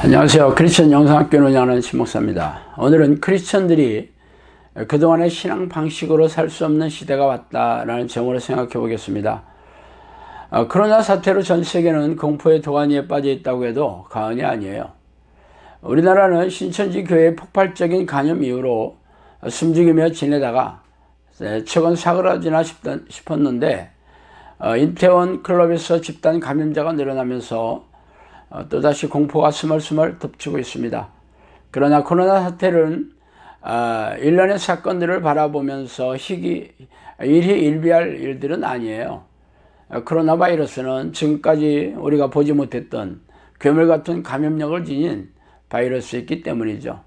안녕하세요. 크리스천 영상학교를 운영하는 신목사입니다. 오늘은 크리스천들이 그동안의 신앙 방식으로 살 수 없는 시대가 왔다라는 점으로 생각해 보겠습니다. 코로나 사태로 전 세계는 공포의 도가니에 빠져 있다고 해도 과언이 아니에요. 우리나라는 신천지 교회의 폭발적인 감염 이후로 숨죽이며 지내다가 최근 사그라지나 싶었는데 인태원 클럽에서 집단 감염자가 늘어나면서 또다시 공포가 스멀스멀 덮치고 있습니다. 그러나 코로나 사태는 일련의 사건들을 바라보면서 일희일비할 일들은 아니에요. 코로나 바이러스는 지금까지 우리가 보지 못했던 괴물 같은 감염력을 지닌 바이러스였기 때문이죠.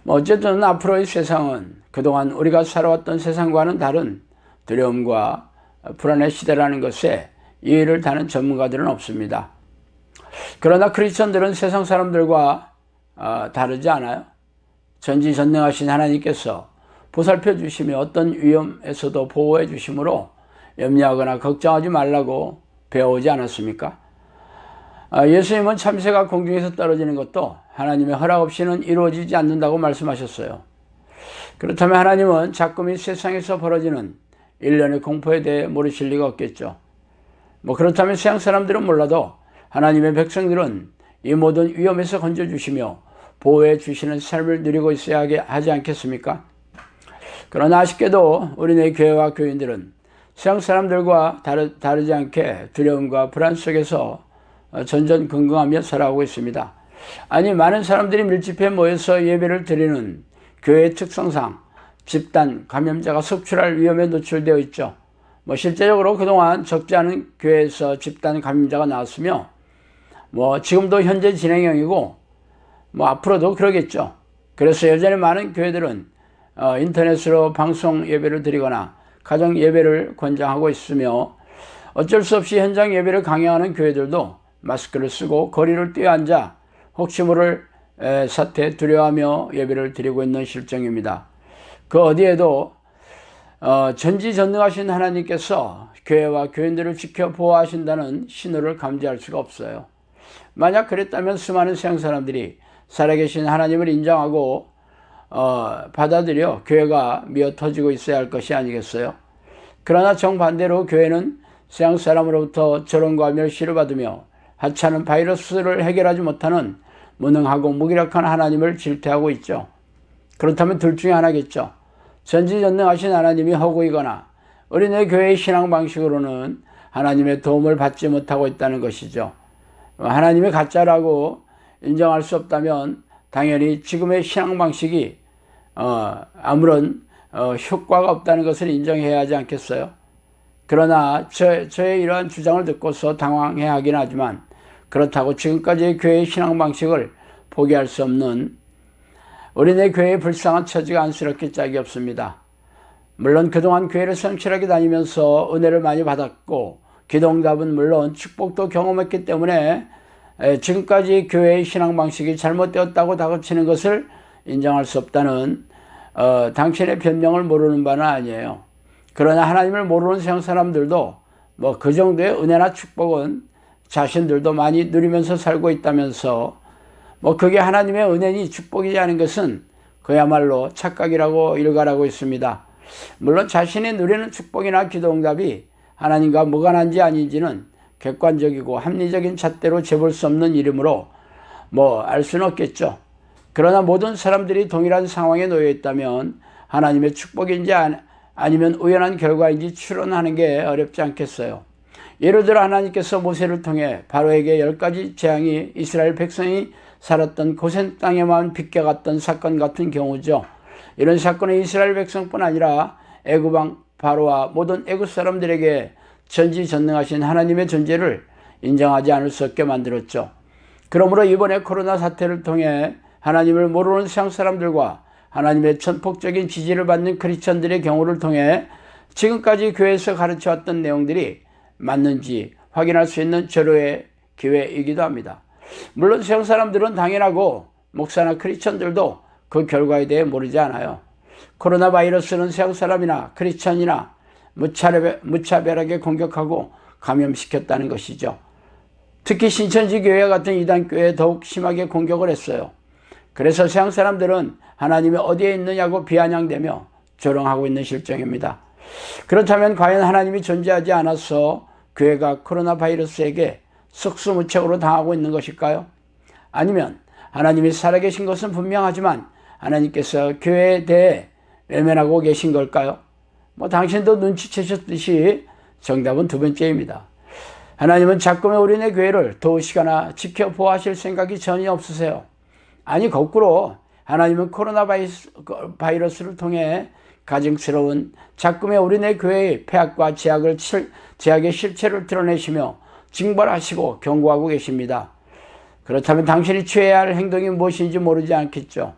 어쨌든 앞으로의 세상은 그동안 우리가 살아왔던 세상과는 다른 두려움과 불안의 시대라는 것에 이해를 다는 전문가들은 없습니다. 그러나 크리스천들은 세상 사람들과 다르지 않아요. 전지전능하신 하나님께서 보살펴 주시며 어떤 위험에서도 보호해 주심으로 염려하거나 걱정하지 말라고 배워오지 않았습니까? 예수님은 참새가 공중에서 떨어지는 것도 하나님의 허락 없이는 이루어지지 않는다고 말씀하셨어요. 그렇다면 하나님은 자꾸이 세상에서 벌어지는 일련의 공포에 대해 모르실 리가 없겠죠. 그렇다면 세상 사람들은 몰라도 하나님의 백성들은 이 모든 위험에서 건져주시며 보호해 주시는 삶을 누리고 있어야 하지 않겠습니까? 그러나 아쉽게도 우리네 교회와 교인들은 세상 사람들과 다르지 않게 두려움과 불안 속에서 전전긍긍하며 살아가고 있습니다. 아니, 많은 사람들이 밀집해 모여서 예배를 드리는 교회의 특성상 집단 감염자가 속출할 위험에 노출되어 있죠. 실제적으로 그동안 적지 않은 교회에서 집단 감염자가 나왔으며 지금도 현재 진행형이고 앞으로도 그러겠죠. 그래서 여전히 많은 교회들은 인터넷으로 방송 예배를 드리거나 가정 예배를 권장하고 있으며 어쩔 수 없이 현장 예배를 강요하는 교회들도 마스크를 쓰고 거리를 뛰어앉아 혹시 모를 사태 두려워하며 예배를 드리고 있는 실정입니다. 그 어디에도 전지전능하신 하나님께서 교회와 교인들을 지켜 보호하신다는 신호를 감지할 수가 없어요. 만약 그랬다면 수많은 세상 사람들이 살아계신 하나님을 인정하고 받아들여 교회가 미어터지고 있어야 할 것이 아니겠어요? 그러나 정반대로 교회는 세상 사람으로부터 조롱과 멸시를 받으며 하찮은 바이러스를 해결하지 못하는 무능하고 무기력한 하나님을 질투하고 있죠. 그렇다면 둘 중에 하나겠죠. 전지전능하신 하나님이 허구이거나 우리네 교회의 신앙 방식으로는 하나님의 도움을 받지 못하고 있다는 것이죠. 하나님이 가짜라고 인정할 수 없다면 당연히 지금의 신앙 방식이 아무런 효과가 없다는 것을 인정해야 하지 않겠어요? 그러나 저의 이러한 주장을 듣고서 당황해야 하긴 하지만 그렇다고 지금까지의 교회의 신앙 방식을 포기할 수 없는 우리네 교회의 불쌍한 처지가 안쓰럽게 짝이 없습니다. 물론 그동안 교회를 성실하게 다니면서 은혜를 많이 받았고 기도응답은 물론 축복도 경험했기 때문에 지금까지 교회의 신앙 방식이 잘못되었다고 다그치는 것을 인정할 수 없다는 당신의 변명을 모르는 바는 아니에요. 그러나 하나님을 모르는 세상 사람들도 그 정도의 은혜나 축복은 자신들도 많이 누리면서 살고 있다면서 그게 하나님의 은혜니 축복이지 않은 것은 그야말로 착각이라고 일갈하고 있습니다. 물론 자신이 누리는 축복이나 기도응답이 하나님과 무관한지 아닌지는 객관적이고 합리적인 잣대로 재볼 수 없는 일이므로 알 수는 없겠죠. 그러나 모든 사람들이 동일한 상황에 놓여 있다면 하나님의 축복인지 아니면 우연한 결과인지 추론하는 게 어렵지 않겠어요. 예를 들어 하나님께서 모세를 통해 바로에게 10가지 재앙이 이스라엘 백성이 살았던 고센 땅에만 빗겨갔던 사건 같은 경우죠. 이런 사건은 이스라엘 백성뿐 아니라 애굽 왕 바로와 모든 애굽 사람들에게 전지전능하신 하나님의 존재를 인정하지 않을 수 없게 만들었죠. 그러므로 이번에 코로나 사태를 통해 하나님을 모르는 세상 사람들과 하나님의 전폭적인 지지를 받는 크리스천들의 경우를 통해 지금까지 교회에서 가르쳐왔던 내용들이 맞는지 확인할 수 있는 절호의 기회이기도 합니다. 물론 세상 사람들은 당연하고 목사나 크리스천들도 그 결과에 대해 모르지 않아요. 코로나 바이러스는 세상 사람이나 크리스천이나 무차별하게 공격하고 감염시켰다는 것이죠. 특히 신천지 교회 같은 이단 교회에 더욱 심하게 공격을 했어요. 그래서 서양 사람들은 하나님이 어디에 있느냐고 비아냥대며 조롱하고 있는 실정입니다. 그렇다면 과연 하나님이 존재하지 않아서 교회가 코로나 바이러스에게 속수무책으로 당하고 있는 것일까요? 아니면 하나님이 살아계신 것은 분명하지만 하나님께서 교회에 대해 외면하고 계신 걸까요? 당신도 눈치채셨듯이 정답은 두 번째입니다. 하나님은 자꾸만 우리네 교회를 도우시거나 지켜보호하실 생각이 전혀 없으세요. 아니, 거꾸로 하나님은 코로나 바이러스를 통해 가증스러운 자꾸만 우리네 교회의 폐악과 제약의 실체를 드러내시며 징벌하시고 경고하고 계십니다. 그렇다면 당신이 취해야 할 행동이 무엇인지 모르지 않겠죠.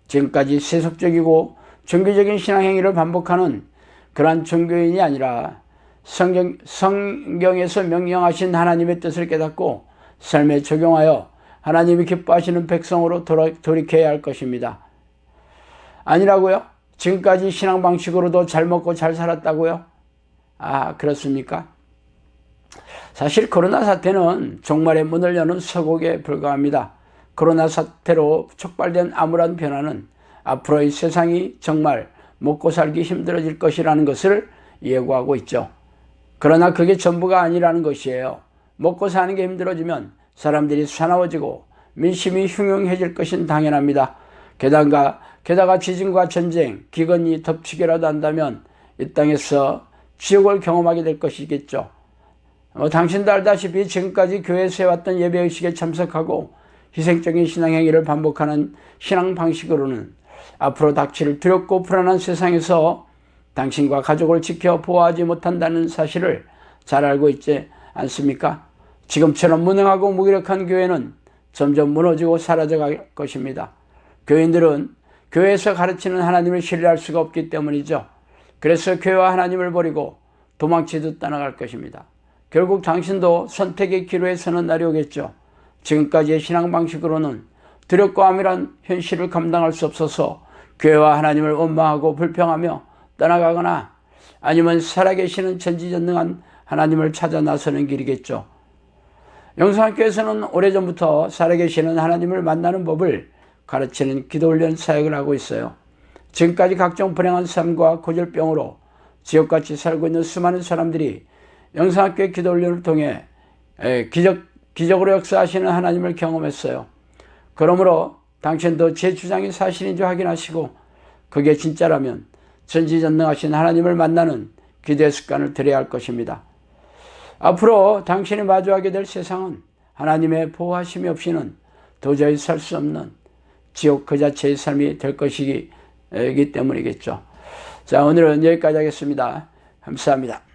지금까지 세속적이고 종교적인 신앙행위를 반복하는 그러한 종교인이 아니라 성경에서 명령하신 하나님의 뜻을 깨닫고 삶에 적용하여 하나님이 기뻐하시는 백성으로 돌이켜야 할 것입니다. 아니라고요? 지금까지 신앙 방식으로도 잘 먹고 잘 살았다고요? 그렇습니까? 사실 코로나 사태는 종말의 문을 여는 서곡에 불과합니다. 코로나 사태로 촉발된 암울한 변화는 앞으로의 세상이 정말 먹고 살기 힘들어질 것이라는 것을 예고하고 있죠. 그러나 그게 전부가 아니라는 것이에요. 먹고 사는 게 힘들어지면 사람들이 사나워지고 민심이 흉흉해질 것은 당연합니다. 게다가 지진과 전쟁, 기근이 덮치기라도 한다면 이 땅에서 지옥을 경험하게 될 것이겠죠. 당신도 알다시피 지금까지 교회에서 해왔던 예배의식에 참석하고 희생적인 신앙행위를 반복하는 신앙 방식으로는 앞으로 닥칠 두렵고 불안한 세상에서 당신과 가족을 지켜 보호하지 못한다는 사실을 잘 알고 있지 않습니까? 지금처럼 무능하고 무기력한 교회는 점점 무너지고 사라져갈 것입니다. 교인들은 교회에서 가르치는 하나님을 신뢰할 수가 없기 때문이죠. 그래서 교회와 하나님을 버리고 도망치듯 떠나갈 것입니다. 결국 당신도 선택의 기로에 서는 날이 오겠죠. 지금까지의 신앙 방식으로는 두렵고 암울한 현실을 감당할 수 없어서 교회와 하나님을 원망하고 불평하며 떠나가거나 아니면 살아계시는 전지전능한 하나님을 찾아 나서는 길이겠죠. 영상학교에서는 오래전부터 살아계시는 하나님을 만나는 법을 가르치는 기도훈련 사역을 하고 있어요. 지금까지 각종 불행한 삶과 고질병으로 지옥같이 살고 있는 수많은 사람들이 영상학교의 기도훈련을 통해 기적으로 역사하시는 하나님을 경험했어요. 그러므로 당신도 제 주장이 사실인지 확인하시고 그게 진짜라면 전지전능하신 하나님을 만나는 기도의 습관을 들여야 할 것입니다. 앞으로 당신이 마주하게 될 세상은 하나님의 보호하심이 없이는 도저히 살 수 없는 지옥 그 자체의 삶이 될 것이기 때문이겠죠. 자, 오늘은 여기까지 하겠습니다. 감사합니다.